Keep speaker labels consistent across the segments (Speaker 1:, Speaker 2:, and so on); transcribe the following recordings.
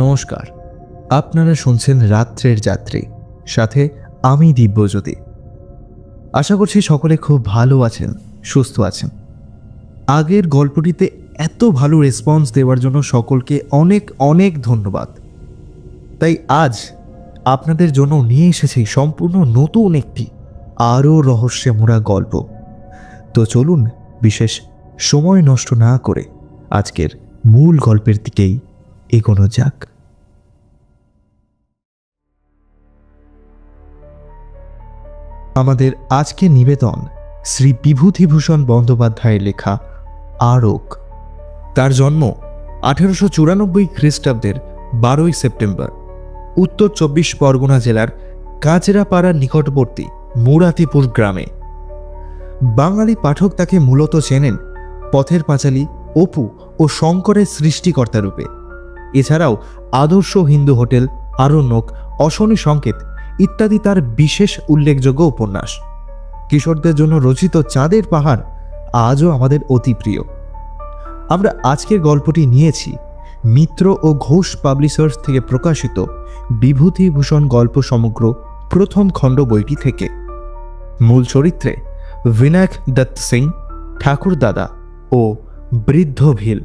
Speaker 1: নমস্কার, আপনারা শুনছেন রাত্রের যাত্রী, সাথে আমি দিব্যজ্যোতি। আশা করছি সকলে খুব ভালো আছেন, সুস্থ আছেন। আগের গল্পটিতে এত ভালো রেসপন্স দেওয়ার জন্য সকলকে অনেক অনেক ধন্যবাদ। তাই আজ আপনাদের জন্য নিয়ে এসেছি সম্পূর্ণ নতুন একটি আরও রহস্যে মোড়া গল্প। তো চলুন বিশেষ সময় নষ্ট না করে আজকের মূল গল্পের দিকেই এগোনো যাক। আমাদের আজকে নিবেদন শ্রী বিভূতিভূষণ বন্দ্যোপাধ্যায়ের লেখা আরক। তার জন্ম 1894 খ্রিস্টাব্দের 12ই সেপ্টেম্বর উত্তর 24 পরগনা জেলার কাজরাপাড়ার নিকটবর্তী মুরাতিপুর গ্রামে। বাঙালি পাঠক তাকে মূলত চেনেন পথের পাঁচালী, অপু ও শঙ্করের সৃষ্টিকর্তা রূপে। এছাড়াও আদর্শ হিন্দু হোটেল, আরণ্যক, অশনি সংকেত ইত্যাদি তার বিশেষ উল্লেখযোগ্য উপন্যাস। কিশোরদের জন্য রচিত চাঁদের পাহাড় আজও আমাদের অতি প্রিয়। আমরা আজকের গল্পটি নিয়েছি মিত্র ও ঘোষ পাবলিশার্স থেকে প্রকাশিত বিভূতিভূষণ গল্প সমগ্র প্রথম খণ্ড বইটি থেকে। মূল চরিত্রে বিনায়ক দত্ত সিং, ঠাকুরদাদা ও বৃদ্ধ ভিল।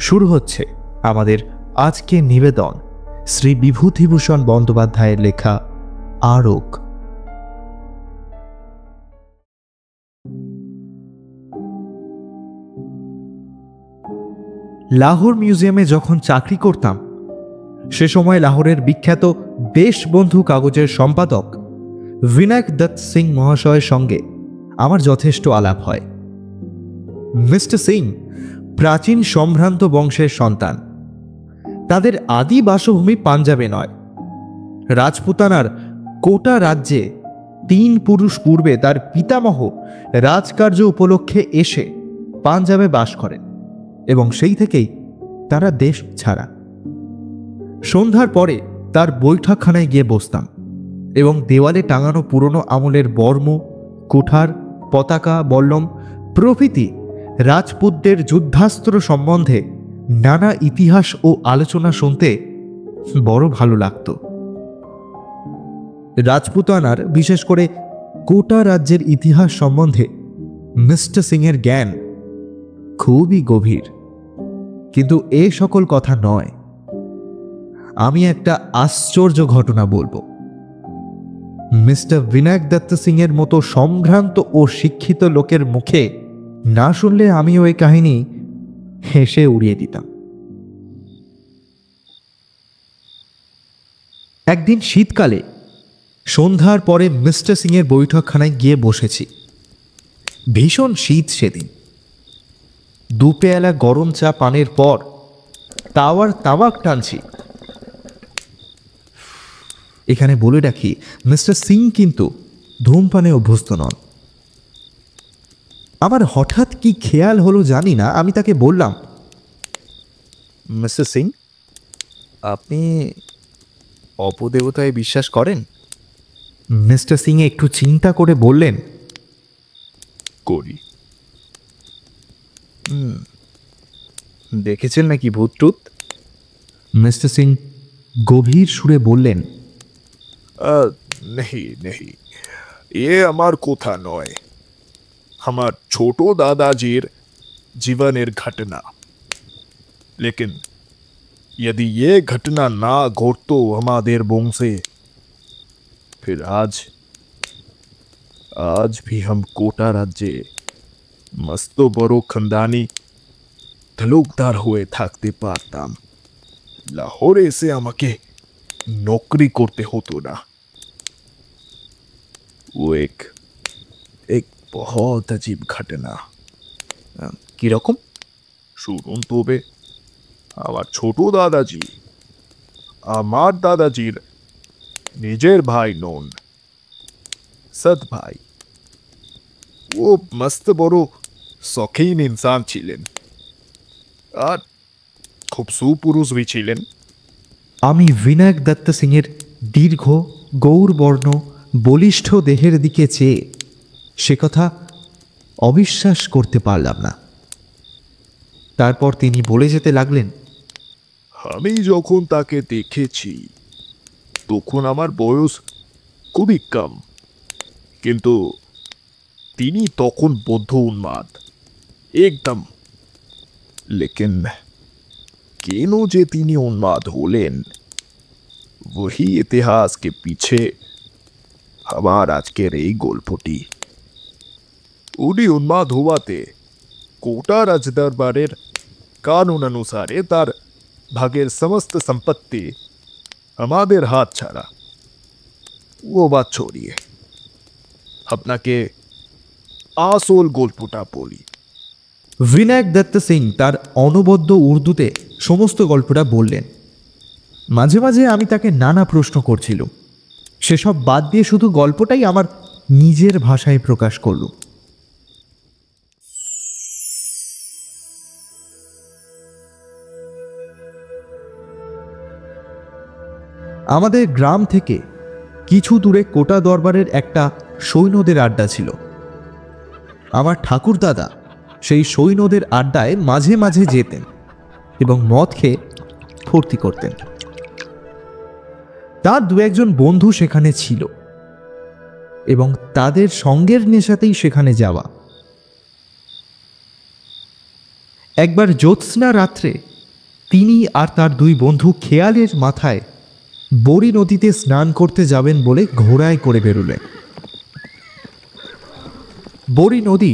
Speaker 1: শুরু হচ্ছে আমাদের আজকের নিবেদন শ্রী বিভূতিভূষণ বন্দ্যোপাধ্যায়ের লেখা আরক। লাহোর মিউজিয়ামে যখন চাকরি করতাম সে সময় লাহোরের বিখ্যাত দেশবন্ধু কাগজের সম্পাদক বিনায়ক দত্ত সিং মহাশয়ের সঙ্গে আমার যথেষ্ট আলাপ হয়। মিস্টার সিং প্রাচীন সম্ভ্রান্ত বংশের সন্তান। তাদের আদি বাসভূমি পাঞ্জাবে নয়, রাজপুতানার কোটা রাজ্যে 3 পুরুষ পূর্বে তার পিতামহ রাজকার্য উপলক্ষে এসে পাঞ্জাবে বাস করেন এবং সেই থেকেই তারা দেশ ছাড়া। সন্ধ্যার পরে তার বৈঠকখানায় গিয়ে বসতাম এবং দেওয়ালে টাঙানো পুরনো আমলের বর্ম, কুঠার, পতাকা, বল্লম প্রভৃতি রাজপুতদের যুদ্ধাস্ত্র সম্বন্ধে নানা ইতিহাস ও আলোচনা শুনতে বড় ভালো লাগত। রাজপুতানার, বিশেষ করে কোটা রাজ্যের ইতিহাস সম্বন্ধে মিস্টার সিংয়ের জ্ঞান খুবই গভীর। কিন্তু এ সকল কথা নয়, আমি একটা আশ্চর্য ঘটনা বলবো। মিস্টার বিনায়ক দত্ত সিংয়ের মতো সম্ভ্রান্ত ও শিক্ষিত লোকের মুখে না শুনলে আমি ওই কাহিনী হেসে উড়িয়ে দিতাম। একদিন শীতকালে সন্ধ্যার পরে মিস্টার সিংয়ের বৈঠকখানায় গিয়ে বসেছি। ভীষণ শীত সেদিন। 2 পেয়ালা গরম চা পানের পর তাওয়ার তামাক টানছি। এখানে বলে রাখি, মিস্টার সিং কিন্তু ধূমপানে অভ্যস্ত নন। আমার হঠাৎ কি খেয়াল হলো জানি না, আমি তাকে বললাম, মিস্টার সিং, আপনি অপদেবতায় বিশ্বাস করেন? মিস্টার সিং একটু চিন্তা করে বললেন,
Speaker 2: করি।
Speaker 1: দেখেছেন নাকি ভূতটুত? মিস্টার সিং গভীর সুরে বললেন,
Speaker 2: नहीं नहीं, ये আমার কথা নয়, আমার ছোট দাদাজির জীবনের ঘটনা। लेकिन यदि ये घटना ना घटतो हमारे वंशे, फिर आज भी हम कोटा राज्ये मस्त बड़ो खंदानी तलुकदार हुए থাকতে পারতাম। লাহোরে এসে আমাকে नौकरी করতে হতো না। वो एक बहुत अजीब घटना।
Speaker 1: কিরকম?
Speaker 2: শুনুন তবে। আমার ছোট দাদাজি আমার দাদাজির নিজের ভাই নন, সৎ ভাই। ও মস্ত বড় শৌখিন ইনসান ছিলেন আর খুব সুপুরুষই ছিলেন।
Speaker 1: আমি বিনায়ক দত্ত সিংয়ের দীর্ঘ গৌরবর্ণ বলিষ্ঠ দেহের দিকে চেয়ে সে কথা অবিশ্বাস করতে পারলাম না। তারপর তিনি বলে যেতে লাগলেন,
Speaker 2: আমি যখন তাকে দেখেছি তখন আমার বয়স খুবই কম, কিন্তু তিনি তখন বৌদ্ধ উন্মাদ একদম। লেকিন কেন যে তিনি উন্মাদ হলেন, वही ইতিহাস के पीछे আমার আজকের এই গল্পটি। উনি উন্মাদ হওয়াতে কোটা রাজদরবারের কানুন অনুসারে তার ভাগের সমস্ত সম্পত্তি আমাদের হাত ছাড়া। ও বাত ছড়িয়ে আপনাকে আসল গল্পটা বলি।
Speaker 1: বিনায়ক দত্ত সিং তার অনবদ্য উর্দুতে সমস্ত গল্পটা বললেন। মাঝে মাঝে আমি তাকে নানা প্রশ্ন করছিলাম, সেসব বাদ দিয়ে শুধু গল্পটাই আমার নিজের ভাষায় প্রকাশ করল। আমাদের গ্রাম থেকে কিছু দূরে কোটা দরবারের একটা সৈন্যদের আড্ডা ছিল। আমার ঠাকুরদাদা সেই সৈন্যদের আড্ডায় মাঝে মাঝে যেতেন এবং মদ খেয়ে ফুর্তি করতেন। তার দু একজন বন্ধু সেখানে ছিল এবং তাদের সঙ্গের নেশাতেই সেখানে যাওয়া। একবার জ্যোৎস্না রাত্রে তিনি আর তার দুই বন্ধু খেয়ালের মাথায় বড়ি নদীতে স্নান করতে যাবেন বলে ঘোড়ায় করে বেরোলেন। বড়ি নদী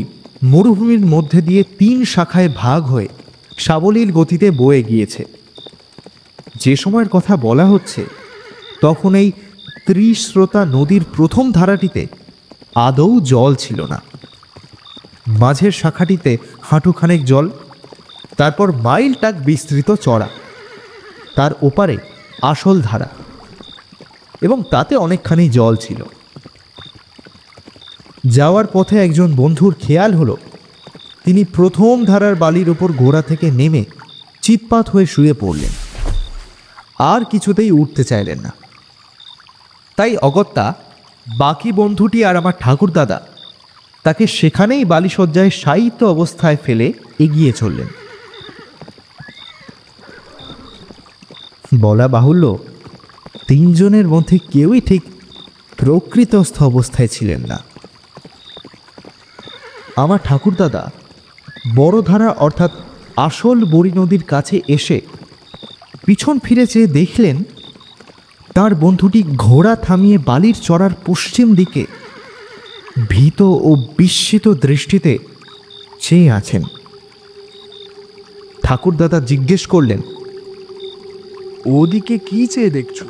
Speaker 1: মরুভূমির মধ্যে দিয়ে 3 শাখায় ভাগ হয়ে সাবলীল গতিতে বয়ে গিয়েছে। যে সময়ের কথা বলা হচ্ছে তখন এই ত্রিস্রোতা নদীর প্রথম ধারাটিতে আদৌ জল ছিল না। মাঝের শাখাটিতে হাঁটুখানেক জল, তারপর মাইলটাক বিস্তৃত চড়া, তার ওপারে আসল ধারা এবং তাতে অনেকখানি জল ছিল। যাওয়ার পথে একজন বন্ধুর খেয়াল হলো তিনি প্রথম ধারার বালির ওপর ঘোড়া থেকে নেমে চিৎপাত হয়ে শুয়ে পড়লেন, আর কিছুতেই উঠতে চাইলেন না। তাই অগত্যা বাকি বন্ধুটি আর আমার ঠাকুরদাদা তাকে সেখানেই বালিশয্যায় শায়িত অবস্থায় ফেলে এগিয়ে চললেন। বলা বাহুল্য, 3 জনের মধ্যে কেউই ঠিক প্রকৃতস্থ অবস্থায় ছিলেন না। আমার ঠাকুরদাদা বড়ধারা অর্থাৎ আসল বড়ি নদীর কাছে এসে পিছন ফিরে চেয়ে দেখলেন তার বন্ধুটি ঘোড়া থামিয়ে বালির চড়ার পশ্চিম দিকে ভীত ও বিস্মিত দৃষ্টিতে চেয়ে আছেন। ঠাকুরদাদা জিজ্ঞেস করলেন,
Speaker 2: ওদিকে কি চেয়ে দেখছো?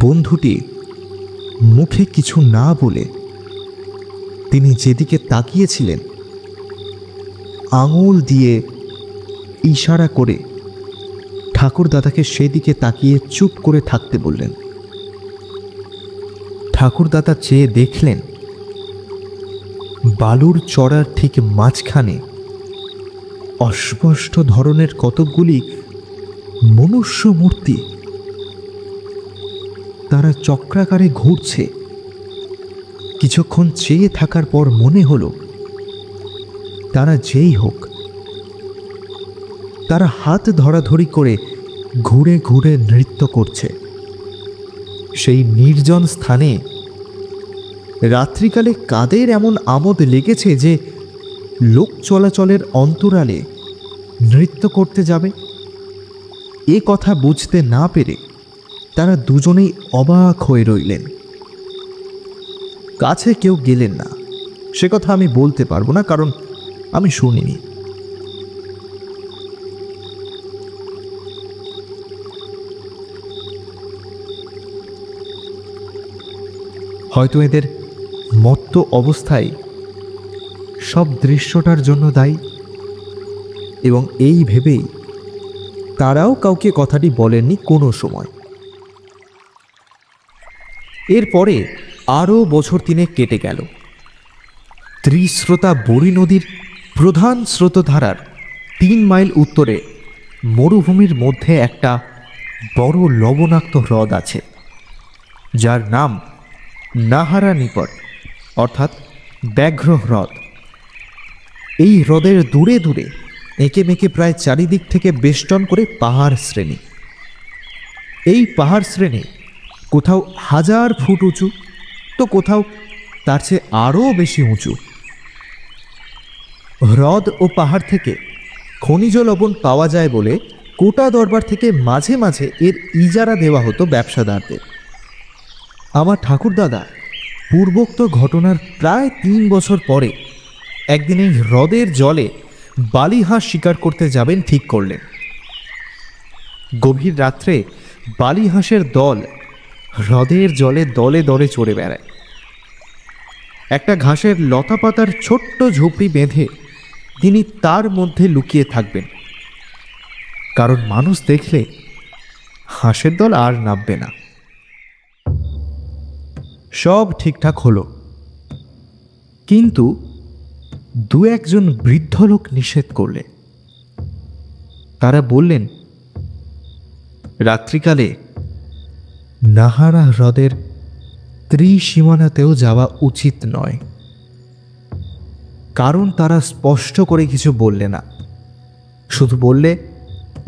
Speaker 1: বন্ধুটি মুখে কিছু না বলে তিনি যেদিকে তাকিয়েছিলেন আঙুল দিয়ে ইশারা করে ঠাকুরদাদাকে সেদিকে তাকিয়ে চুপ করে থাকতে বললেন। ঠাকুরদাদা চেয়ে দেখলেন বালুর চড়ার ঠিক মাঝখানে অস্পষ্ট ধরনের কতকগুলি মনুষ্য মূর্তি, তারা চক্রাকারে ঘুরছে। কিছুক্ষণ চেয়ে থাকার পর মনে হলো তারা যেই হোক, তারা হাত ধরাধরি করে ঘুরে ঘুরে নৃত্য করছে। সেই নির্জন স্থানে রাত্রিকালে কাদের এমন আমোদ লেগেছে যে লোক চলাচলের অন্তরালে নৃত্য করতে যাবে? এ কথা বুঝতে না পেরে তারা দুজনেই অবাক হয়ে রইলেন। কাছে কেউ গেলেন না, সে কথা আমি বলতে পারবো না, কারণ আমি শুনিনি। হয়তো এদের মত্ত অবস্থায় সব দৃশ্যটার জন্য দায়ী, এবং এই ভেবেই তারাও কাউকে কথাটি বলেননি কোনো সময়। এরপরে আরও বছর 3 কেটে গেল। ত্রিস্রোতা বড়ি নদীর প্রধান স্রোতধারার 3 মাইল উত্তরে মরুভূমির মধ্যে একটা বড় লবণাক্ত হ্রদ আছে, যার নাম নাহারা নিপট অর্থাৎ ব্যাঘ্র হ্রদ। এই হ্রদের দূরে দূরে এঁকে মেঁকে প্রায় চারিদিক থেকে বেষ্টন করে পাহাড় শ্রেণী। এই পাহাড় শ্রেণী কোথাও 1000 ফুট উঁচু, তো কোথাও তার চেয়ে আরও বেশি উঁচু। হ্রদ ও পাহাড় থেকে খনিজ লবণ পাওয়া যায় বলে কোটা দরবার থেকে মাঝে মাঝে এর ইজারা দেওয়া হতো ব্যবসাদারদের। আমার ঠাকুরদাদা পূর্বোক্ত ঘটনার প্রায় 3 বছর পরে একদিন এই হ্রদের জলে বালি হাঁস শিকার করতে যাবেন ঠিক করলেন। গভীর রাত্রে বালি হাঁসের দল হ্রদের জলে দলে দলে চড়ে বেড়ায়। একটা ঘাসের লতা পাতার ছোট্ট ঝুপড়ি বেঁধে তিনি তার মধ্যে লুকিয়ে থাকবেন, কারণ মানুষ দেখলে হাঁসের দল আর নামবে না। সব ঠিকঠাক হলো, কিন্তু 2-1 বৃদ্ধ লোক নিষেধ করলে। তারা বললেন, রাত্রিকালে নাহারা হ্রদের ত্রিসীমানাতেও যাওয়া উচিত নয়। কারণ তারা স্পষ্ট করে কিছু বললে না, শুধু বললে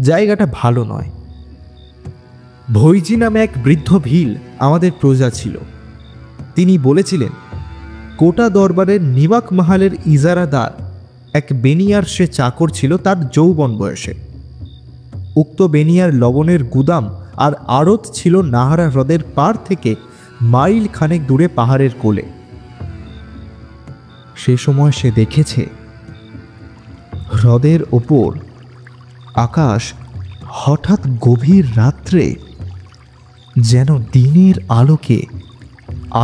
Speaker 1: জায়গাটা ভালো নয়। ভৈজি নামে এক বৃদ্ধ ভিল আমাদের প্রজা ছিল। তিনি বলেছিলেন, কোটা দরবারের নিবাক মাহালের ইজারাদার এক বেনিয়ার সে চাকর ছিল তার যৌবন বয়সে। উক্ত বেনিয়ার লবণের গুদাম আর আড়ত ছিল নাহারা হ্রদের পার থেকে মাইল খানেক দূরে পাহাড়ের কোলে। সে সময় সে দেখেছে হ্রদের ওপর আকাশ হঠাৎ গভীর রাত্রে যেন দিনের আলোকে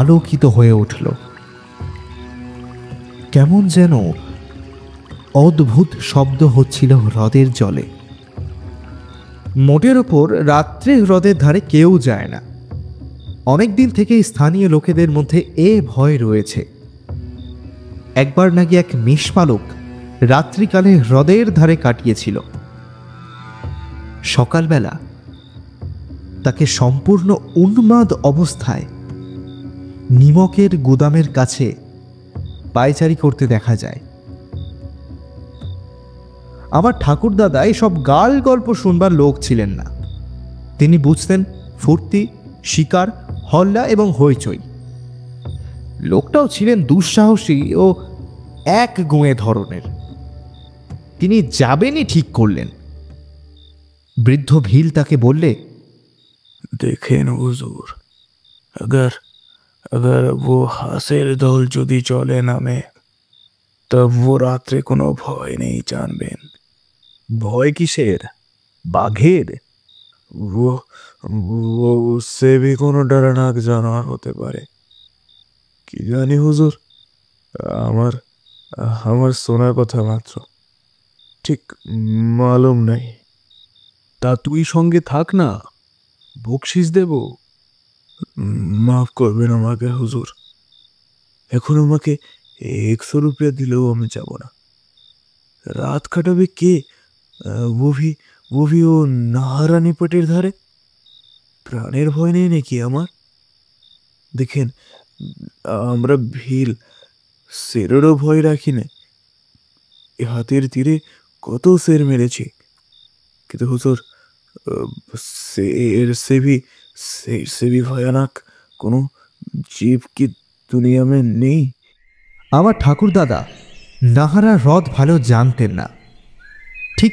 Speaker 1: আলোকিত হয়ে উঠল। কেমন যেন অদ্ভুত শব্দ হচ্ছিল হ্রদের জলে। মোটের ওপর রাত্রে হ্রদের ধারে কেউ যায় না। অনেকদিন থেকে স্থানীয় লোকেদের মধ্যে এ ভয় রয়েছে। একবার নাকি এক মেষপালক রাত্রিকালে হ্রদের ধারে কাটিয়েছিল। সকালবেলা তাকে সম্পূর্ণ উন্মাদ অবস্থায় নিমকের গুদামের কাছে পায়চারি করতে দেখা যায়। আমার ঠাকুরদাদা এসব গাল গল্প শুনবার লোক ছিলেন না। তিনি বুঝতেন ফুর্তি, শিকার, হল্লা এবং হইচই। লোকটাও ছিলেন দুঃসাহসী ও এক গুঁয়ে ধরনের। তিনি যাবেনই ঠিক করলেন। বৃদ্ধ ভিল তাকে বললে,
Speaker 3: देखें हुजूर, अगर अगर वो हासेर दल যদি চলে নামে, তব वो রাত্রে কোনো ভয় নেই জানবেন।
Speaker 2: ভয় কিসের? বাঘের?
Speaker 3: वो वो उससे भी কোনো ডরানাক জানোয়ার হতে পারে। কি জানি হুজুর, আমার আমার শোনার কথা মাত্র, ঠিক মালুম নাই।
Speaker 2: তা তুই সঙ্গে থাক না, বকশিস দেব।
Speaker 3: মাফ করবেন আমাকে হুজুর, এখন আমাকে 100 রুপিয়া দিলেও আমি যাব না। রাত কাটাবে কে? वो भी ও নাহারা নিপটের ধারে। প্রাণের ভয় নেই নাকি আমার? দেখেন, আমরা ভিল শেরেরও ভয় রাখি না। এ হাতের তীরে কত শের মেরেছি, কিন্তু হুজুর शेर से भी भयानक কোনো জীব কি দুনিয়া মে নেই?
Speaker 1: আমার ঠাকুরদাদা নাহারা হ্রদ ভালো জানতেন না। ঠিক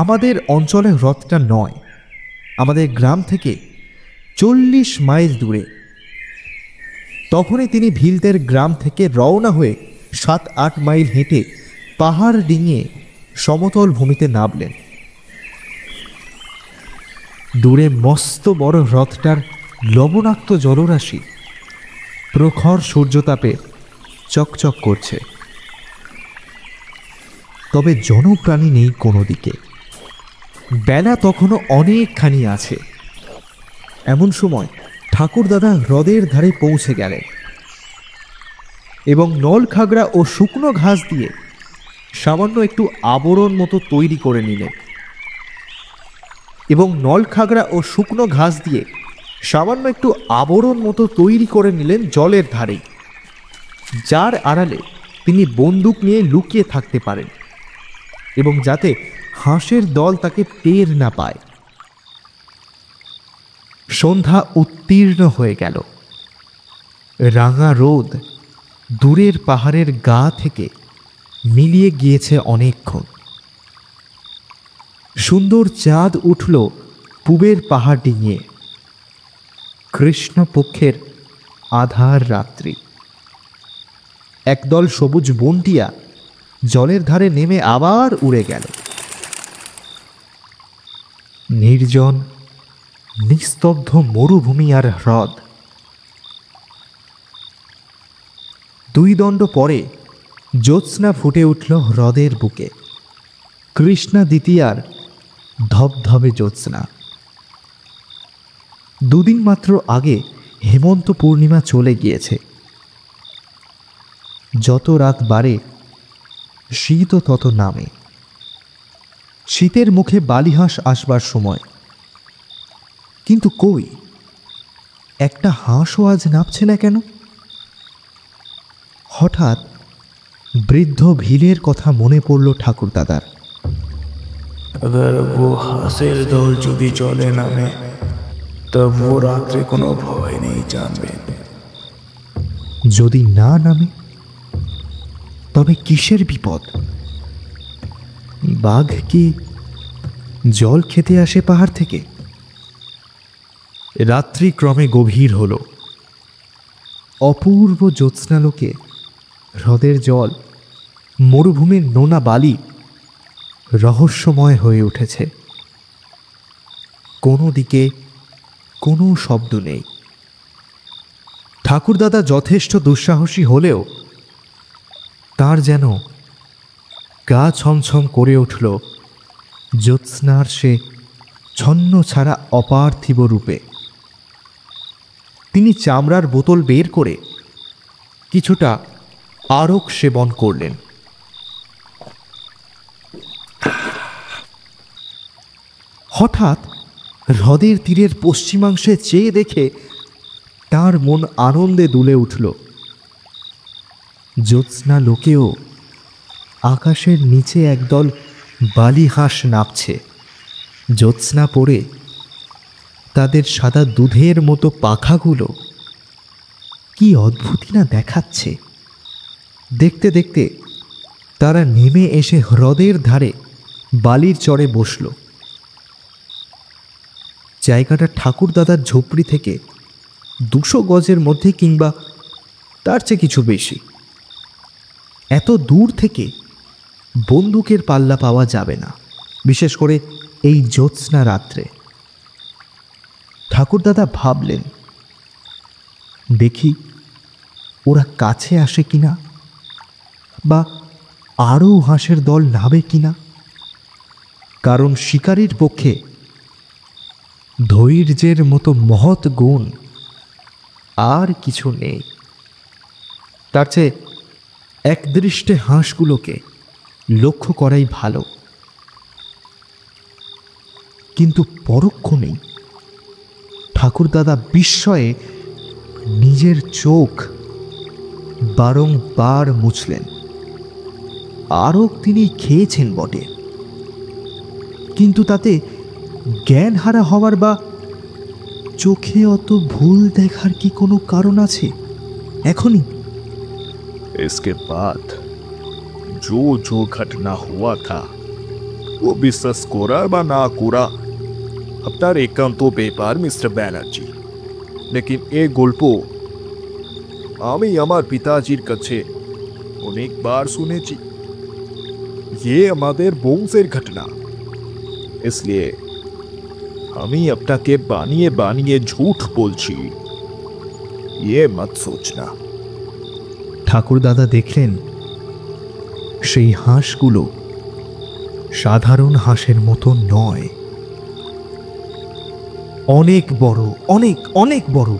Speaker 1: আমাদের অঞ্চলে হ্রদটা নয়, আমাদের গ্রাম থেকে 40 মাইল দূরে। তখনই তিনি ভিলদের গ্রাম থেকে রওনা হয়ে 7-8 মাইল হেঁটে পাহাড় ডিঙিয়ে সমতল ভূমিতে নামলেন। দূরে মস্ত বড় হ্রদটার লবণাক্ত জলরাশি প্রখর সূর্যতাপে চকচক করছে। তবে জনপ্রাণী নেই কোনো দিকে। বেলা তখনও অনেকখানি আছে। এমন সময় ঠাকুরদাদা হ্রদের ধারে পৌঁছে গেলেন এবং নলখাগড়া ও শুকনো ঘাস দিয়ে সামান্য একটু আবরণ মতো তৈরি করে নিলেন জলের ধারে, যার আড়ালে তিনি বন্দুক নিয়ে লুকিয়ে থাকতে পারেন। এবং যাতে হাঁসের দল তাকে টের না পায়। সন্ধ্যা উত্তীর্ণ হয়ে গেল। রাঙা রোদ দূরের পাহাড়ের গা থেকে মিলিয়ে গিয়েছে অনেকক্ষণ। সুন্দর চাঁদ উঠল পূবের পাহাড় ডিঙিয়ে। কৃষ্ণপক্ষের আধার রাত্রি। একদল সবুজ বনটিয়া জলের ধারে নেমে আবার উড়ে গেল। নির্জন নিস্তব্ধ মরুভূমি আর হ্রদ। 2 দণ্ড পরে জ্যোৎস্না ফুটে উঠল হ্রদের বুকে। কৃষ্ণা দ্বিতীয়ার ধবধবে জ্যোৎস্না। 2 দিন মাত্র আগে হেমন্ত পূর্ণিমা চলে গিয়েছে। যত রাত বাড়ে শীতও তত নামে। শীতের মুখে বালিহাঁস আসবার সময়, কিন্তু কই একটা হাঁসও আজ নামছে না কেন? হঠাৎ বৃদ্ধ ভিলের কথা মনে পড়ল ঠাকুরদাদার।
Speaker 3: अगर वो হাঁসের দল যদি চলে নামে তব ও রাত্রে কোনো ভয় নেই জানবে।
Speaker 1: যদি না নামে তবে কিসের বিপদ? বাঘ কি জল খেতে আসে পাহাড় থেকে? রাত্রি ক্রমে গভীর হল। অপূর্ব জ্যোৎস্নালোকে হ্রদের জল, মরুভূমির নোনা বালি রহস্যময় হয়ে উঠেছে। কোনো দিকে কোনো শব্দ নেই। ঠাকুরদাদা যথেষ্ট দুঃসাহসী হলেও তার যেন গা ছমছম করে উঠল জ্যোৎস্নার সে ছন্ন ছাড়া অপার্থিব রূপে। তিনি চামড়ার বোতল বের করে কিছুটা আরক সেবন করলেন। হঠাৎ হ্রদের তীরের পশ্চিমাংশে চেয়ে দেখে তার মন আনন্দে দুলে উঠল। জ্যোৎস্না লোকেও আকাশের নিচে একদল বালিহাঁস নাপছে। জ্যোৎস্না পড়ে তাদের সাদা দুধের মতো পাখাগুলো কি অদ্ভুতই না দেখাচ্ছে। দেখতে দেখতে তারা নেমে এসে হ্রদের ধারে বালির চরে বসল। জায়গাটা ঠাকুরদাদার ঝোপড়ি থেকে 200 গজের মধ্যে কিংবা তার চেয়ে কিছু বেশি। এত দূর থেকে বন্দুকের পাল্লা পাওয়া যাবে না, বিশেষ করে এই জ্যোৎস্না রাত্রে। ঠাকুরদাদা ভাবলেন, দেখি ওরা কাছে আসে কিনা, বা আরও হাঁসের দল নাবে কিনা। কারণ শিকারীর পক্ষে ধৈর্যের মতো মহৎ গুণ আর কিছু নেই। তার চেয়ে একদৃষ্টে হাঁসগুলোকে লক্ষ্য করাই ভালো। কিন্তু পরক্ষণেই ঠাকুরদাদা বিস্ময়ে নিজের চোখ বারংবার মুছলেন। আরও তিনি খেয়েছেন বটে, কিন্তু তাতে জ্ঞান হারা হওয়ার বা চোখে অত ভুল দেখার কি কোনো কারণ আছে এখনই?
Speaker 2: इसके बाद जो जो घटना हुआ था वो বিশ্বাস করা বা না করা আপনার একান্ত ব্যাপার মিস্টার ব্যানার্জি। लेकिन এই গল্প আমি আমার পিতাজির কাছে অনেকবার শুনেছি। ये আমাদের বংশের ঘটনা, इसलिए আমি আপনাকে বানিয়ে বানিয়ে ঝুট বলছি, ये मत सोचना।
Speaker 1: ঠাকুরদাদা দেখলেন সেই হাঁসগুলো সাধারণ হাঁসের মতো নয়, অনেক বড়, অনেক অনেক বড়।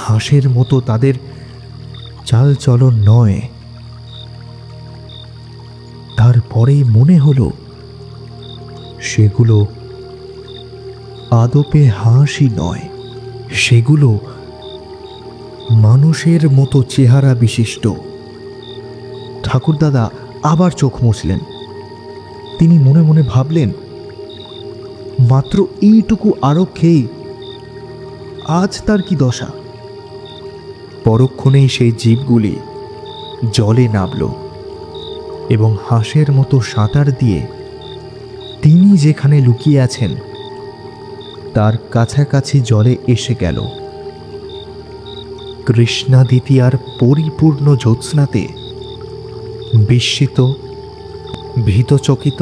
Speaker 1: হাঁসের মতো তাদের চালচলন নয়। তারপরেই মনে হলো সেগুলো আদপে হাঁসই নয়, সেগুলো মানুষের মতো চেহারা বিশিষ্ট। ঠাকুরদাদা আবার চোখ মুছলেন। তিনি মনে মনে ভাবলেন, মাত্র এইটুকু আরো খেয়ে আজ তার কি দশা। পরক্ষণেই সেই জীবগুলি জলে নামল এবং হাঁসের মতো সাঁতার দিয়ে তিনি যেখানে লুকিয়ে আছেন তার কাছাকাছি জলে এসে গেল। কৃষ্ণাদিতিয়ার পরিপূর্ণ জ্যোৎস্নাতে বিস্মিত, ভীতচকিত,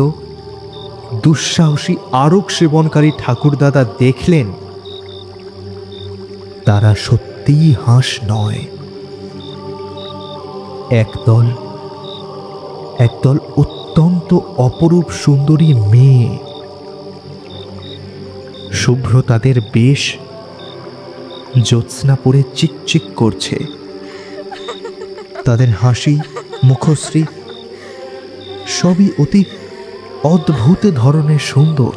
Speaker 1: দুঃসাহসী আরক সেবনকারী ঠাকুরদাদা দেখলেন তারা সত্যিই হাঁস নয়, একদল অত্যন্ত অপরূপ সুন্দরী মেয়ে। শুভ্র তাদের বেশ, জ্যোৎস্না পরে চিকচিক করছে। তাদের হাসি, মুখশ্রী সবই অতি অদ্ভুত ধরনের সুন্দর।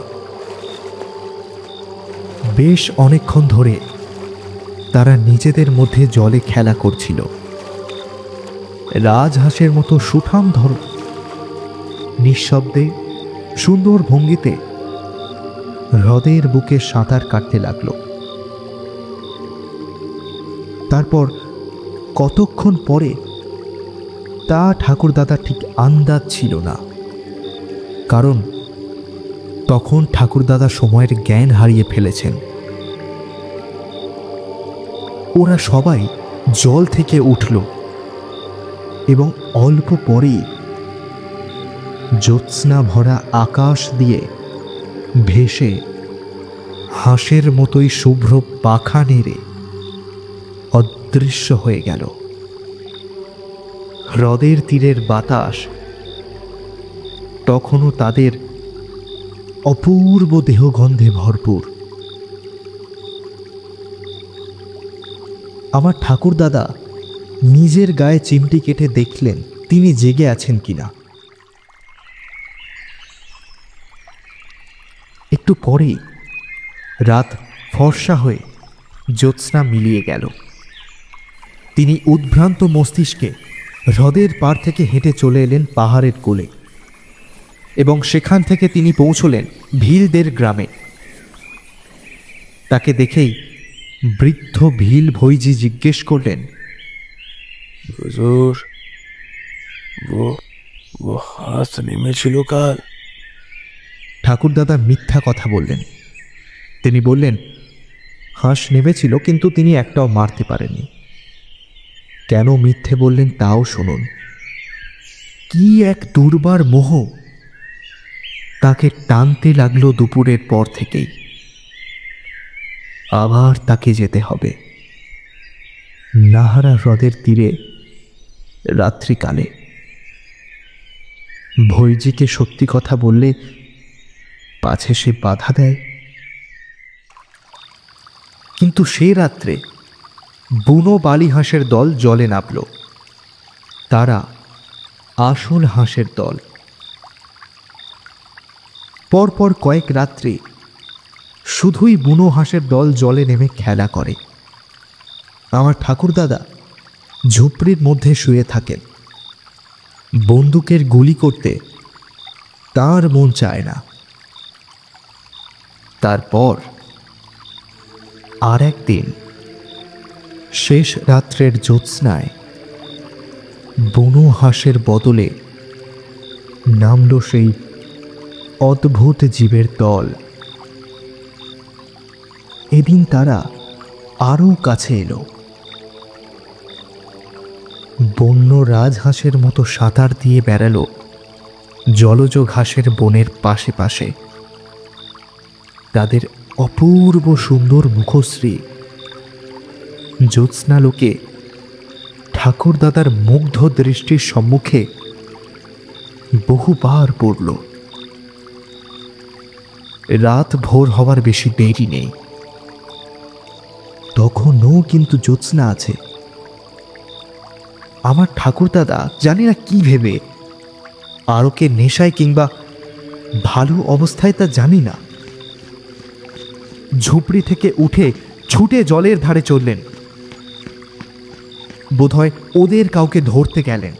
Speaker 1: বেশ অনেকক্ষণ ধরে তারা নিজেদের মধ্যে জলে খেলা করছিল। রাজহাঁসের মতো সুঠাম ধর নিঃশব্দে সুন্দর ভঙ্গিতে হ্রদের বুকে সাঁতার কাটতে লাগল। তারপর কতক্ষণ পরে তা ঠাকুরদাদা ঠিক আন্দাজ ছিল না, কারণ তখন ঠাকুরদাদা সময়ের জ্ঞান হারিয়ে ফেলেছেন। ওরা সবাই জল থেকে উঠল এবং অল্প পরেই জ্যোৎস্না ভরা আকাশ দিয়ে ভেসে হাঁসের মতোই শুভ্র পাখা নেড়ে অদৃশ্য হয়ে গেল। হ্রদের তীরের বাতাস তখনও তাদের অপূর্ব দেহগন্ধে ভরপুর। আমার ঠাকুরদাদা নিজের গায়ে চিমটি কেটে দেখলেন তিনি জেগে আছেন কিনা। একটু পরেই রাত ফর্সা হয়ে জ্যোৎস্না মিলিয়ে গেল। তিনি উদ্ভ্রান্ত মস্তিষ্কে হ্রদের পার থেকে হেঁটে চলে এলেন পাহাড়ের কোলে এবং সেখান থেকে তিনি পৌঁছলেন ভিলদের গ্রামে। তাকে দেখেই বৃদ্ধ ভিল ভৈজি জিজ্ঞেস করলেন,
Speaker 3: হুজুর, ও হাঁস নেমেছিল কাল?
Speaker 1: ঠাকুরদাদা মিথ্যা কথা বললেন। তিনি বললেন, হাঁস নেমেছিল, কিন্তু তিনি একটাও মারতে পারেননি। কেন মিথ্যে বললেন তাও শুনুন। কি এক দুর্বার মোহ তাকে টানতে লাগলো দুপুরের পর থেকেই। আবার তাকে যেতে হবে নাহারা হ্রদের তীরে রাত্রিকালে। ভৈজিকে সত্যি কথা বললে পাছে সে বাধা দেয়। কিন্তু সে রাত্রে বুনো বালি হাঁসের দল জলে নামল। তারা আসল হাঁসের দল। পরপর কয়েক রাত্রি শুধুই বুনো হাঁসের দল জলে নেমে খেলা করে। আমার ঠাকুরদাদা ঝুপড়ির মধ্যে শুয়ে থাকেন। বন্দুকের গুলি করতে তার মন চায় না। তারপর আর একদিন শেষ রাত্রের জ্যোৎস্নায় বুনো হাঁসের বদলে নামল সেই অদ্ভুত জীবের দল। এদিন তারা আরও কাছে এলো। বন্য রাজহাঁসের মতো সাঁতার দিয়ে বেড়ালো জলজ ঘাসের বনের পাশে পাশে। তাদের অপূর্ব সুন্দর মুখশ্রী জ্যোৎস্নালোকে ঠাকুরদাদার মুগ্ধ দৃষ্টির সম্মুখে বহুবার পড়ল। রাত ভোর হবার বেশি দেরি নেই, তখনও কিন্তু জ্যোৎস্না আছে। আমার ঠাকুরদাদা জানি না কি ভেবে, আরকে নেশায় কিংবা ভালো অবস্থায় তা জানি না, ঝুপড়ি থেকে উঠে ছুটে জলের ধারে চললেন। বোধহয় ওদের কাউকে ধরতে গেলেন।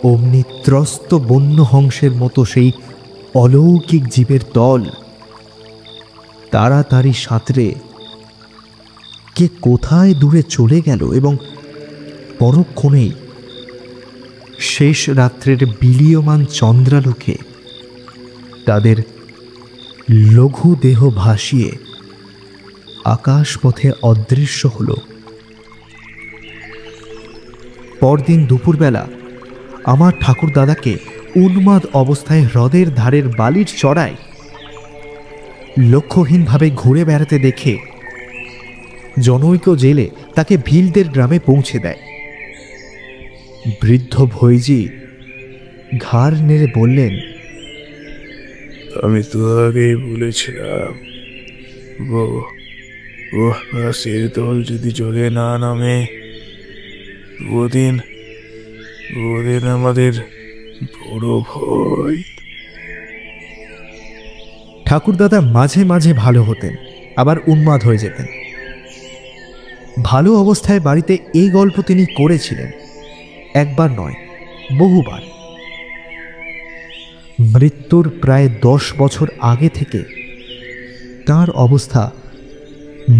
Speaker 1: অমনি ত্রস্ত বন্য হংসের মতো সেই অলৌকিক জীবের দল তাড়াতাড়ি সাঁতরে কে কোথায় দূরে চলে গেল এবং পরক্ষণেই শেষ রাত্রের বিলীয়মান চন্দ্রালোকে তাদের লঘু দেহ ভাসিয়ে আকাশপথে অদৃশ্য হল। পরদিন দুপুরবেলা আমার ঠাকুর দাদাকে উন্মাদ অবস্থায় হ্রদের ধারের বালির চড়ায় লক্ষ্যহীনভাবে ঘুরে বেড়াতে দেখে জনৈক জেলে তাকে ভিলদের গ্রামে পৌঁছে দেয়। বৃদ্ধ ভৈজি ঘাড় নেড়ে বললেন,
Speaker 3: আমি তো আগেই বলেছিলাম মাছের দল যদি জলে না নামে ওদিন আমাদের বড় ভয়।
Speaker 1: ঠাকুরদাদা মাঝে মাঝে ভালো হতেন, আবার উন্মাদ হয়ে যেতেন। ভালো অবস্থায় বাড়িতে এই গল্প তিনি করেছিলেন, একবার নয় বহুবার। মৃত্যুর প্রায় 10 বছর আগে থেকে তার অবস্থা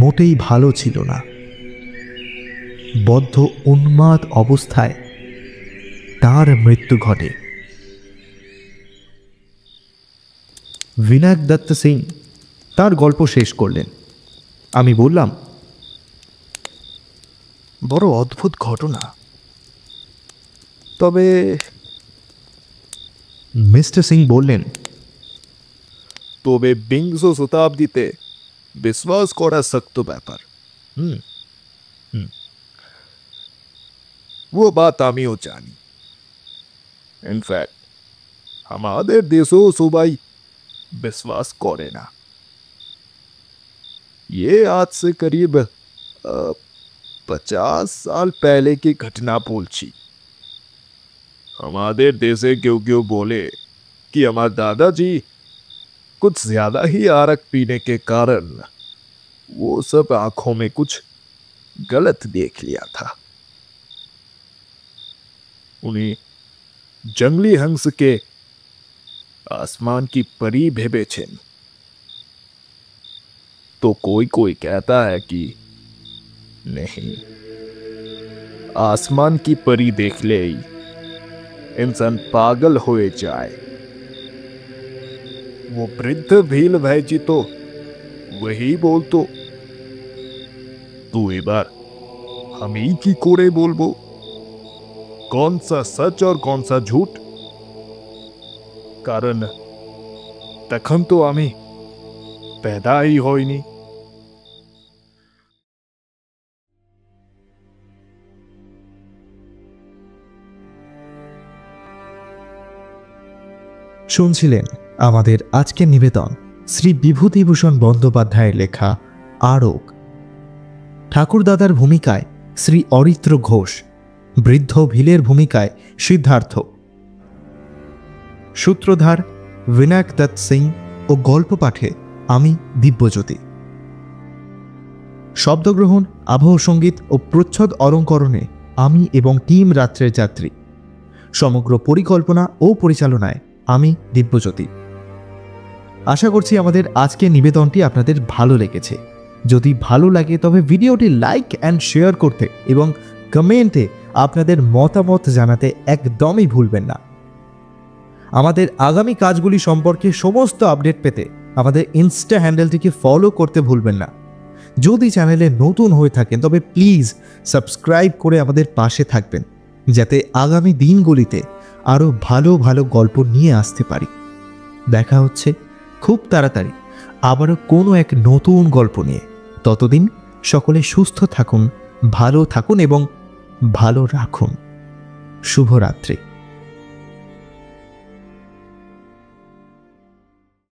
Speaker 1: মোটেই ভালো ছিল না। বদ্ধ উন্মাদ অবস্থায় তার মৃত্যু ঘটে। বিনায়ক দত্ত সিং তার গল্প শেষ করলেন। আমি বললাম, বড় অদ্ভুত ঘটনা, তবে মিস্টার সিং বললেন,
Speaker 2: তবে বিংশ শতাব্দীতে বিশ্বাস করা শক্ত ব্যাপার। वो बात আমিও জানি। ইনফ্যাক্ট আমাদের দেশও সবাই विश्वास करे ना। ये आज से करीब 50 साल पहले की घटना बोलছি। हमारे देशे क्यों बोले कि हमारे दादाजी कुछ ज्यादा ही आरक पीने के कारण वो सब आंखों में कुछ गलत देख लिया था। उन्हें जंगली हंस के आसमान की परी भेबेছেন। तो कोई कहता है कि नहीं, आसमान की परी देख ले ही इंसान पागल हो जाए। वो वृद्ध भील भाईजी तो वही बोल तो एक बार हम ही की कोरे बोलबो कौन सा सच और कौन सा झूठ। कारण तखन तो আমি पैदाই হইনি।
Speaker 1: শুনছিলেন আমাদের আজকের নিবেদন শ্রী বিভূতিভূষণ বন্দ্যোপাধ্যায়ের লেখা আরক। ঠাকুরদাদার ভূমিকায় শ্রী অরিত্র ঘোষ, বৃদ্ধ ভিলের ভূমিকায় সিদ্ধার্থ, সূত্রধার বিনায়ক দত্ত সিং ও গল্প পাঠে আমি দিব্যজ্যোতি। শব্দগ্রহণ, আবহ সঙ্গীত ও প্রচ্ছদ অলঙ্করণে আমি এবং টিম রাত্রের যাত্রী। সমগ্র পরিকল্পনা ও পরিচালনায় আমি দিব্যজ্যোতি। আশা করছি আমাদের আজকের নিবেদনটি আপনাদের ভালো লেগেছে। যদি ভালো লাগে তবে ভিডিওটি লাইক অ্যান্ড শেয়ার করতে এবং কমেন্টে আপনাদের মতামত জানাতে একদমই ভুলবেন না। আমাদের আগামী কাজগুলি সম্পর্কে সমস্ত আপডেট পেতে আমাদের ইনস্টা হ্যান্ডেলটিকে ফলো করতে ভুলবেন না। যদি চ্যানেলে নতুন হয়ে থাকেন তবে প্লিজ সাবস্ক্রাইব করে আমাদের পাশে থাকবেন, যাতে আগামী দিনগুলিতে আরও ভালো ভালো গল্প নিয়ে আসতে পারি। দেখা হচ্ছে খুব তাড়াতাড়ি আবারও কোনো এক নতুন গল্প নিয়ে। ততদিন সকলে সুস্থ থাকুন, ভালো থাকুন এবং ভালো রাখুন। শুভরাত্রি।